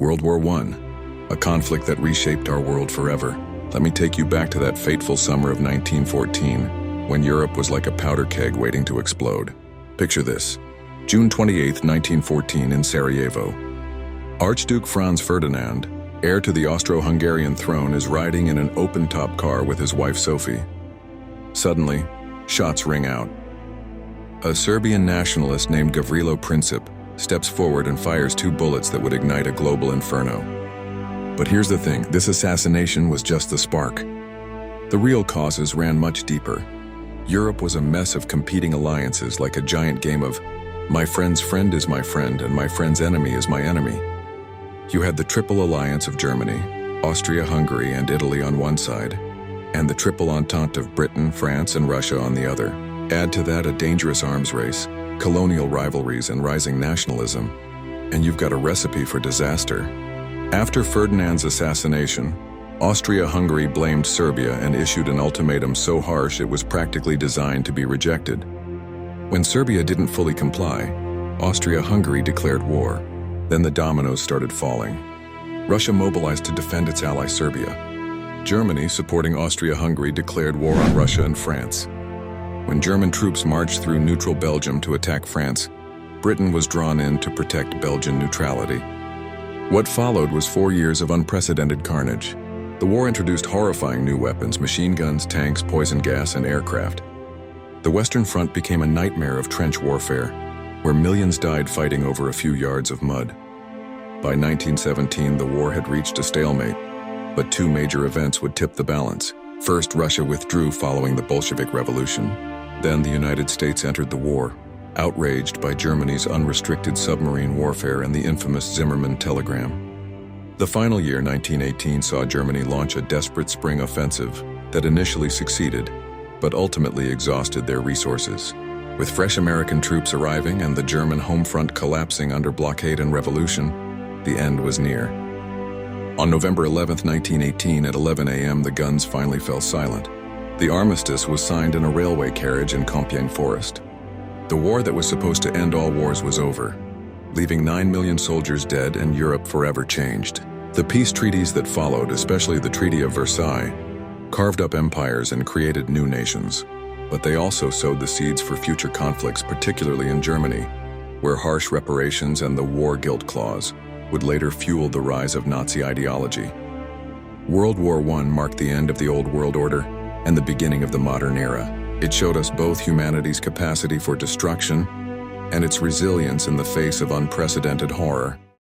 World War I, a conflict that reshaped our world forever. Let me take you back to that fateful summer of 1914, when Europe was like a powder keg waiting to explode. Picture this: June 28, 1914, in Sarajevo. Archduke Franz Ferdinand, heir to the Austro-Hungarian throne, is riding in an open-top car with his wife Sophie. Suddenly, shots ring out. A Serbian nationalist named Gavrilo Princip steps forward and fires 2 bullets that would ignite a global inferno. But here's the thing: this assassination was just the spark. The real causes ran much deeper. Europe was a mess of competing alliances, like a giant game of my friend's friend is my friend and my friend's enemy is my enemy. You had the Triple Alliance of Germany, Austria, Hungary, and Italy on one side, and the Triple Entente of Britain, France, and Russia on the other. Add to that a dangerous arms race, colonial rivalries, and rising nationalism, and you've got a recipe for disaster. After Ferdinand's assassination, Austria-Hungary blamed Serbia and issued an ultimatum so harsh it was practically designed to be rejected. When Serbia didn't fully comply, Austria-Hungary declared war. Then the dominoes started falling. Russia mobilized to defend its ally Serbia. Germany, supporting Austria-Hungary, declared war on Russia and France. When German troops marched through neutral Belgium to attack France, Britain was drawn in to protect Belgian neutrality. What followed was 4 years of unprecedented carnage. The war introduced horrifying new weapons: machine guns, tanks, poison gas, and aircraft. The Western Front became a nightmare of trench warfare, where millions died fighting over a few yards of mud. By 1917, the war had reached a stalemate, but 2 major events would tip the balance. First, Russia withdrew following the Bolshevik Revolution. Then the United States entered the war, outraged by Germany's unrestricted submarine warfare and the infamous Zimmermann telegram. The final year, 1918, saw Germany launch a desperate spring offensive that initially succeeded, but ultimately exhausted their resources. With fresh American troops arriving and the German home front collapsing under blockade and revolution, the end was near. On November 11, 1918, at 11 a.m., the guns finally fell silent. The armistice was signed in a railway carriage in Compiègne Forest. The war that was supposed to end all wars was over, leaving 9 million soldiers dead and Europe forever changed. The peace treaties that followed, especially the Treaty of Versailles, carved up empires and created new nations. But they also sowed the seeds for future conflicts, particularly in Germany, where harsh reparations and the war guilt clause would later fuel the rise of Nazi ideology. World War I marked the end of the old world order and the beginning of the modern era. It showed us both humanity's capacity for destruction and its resilience in the face of unprecedented horror.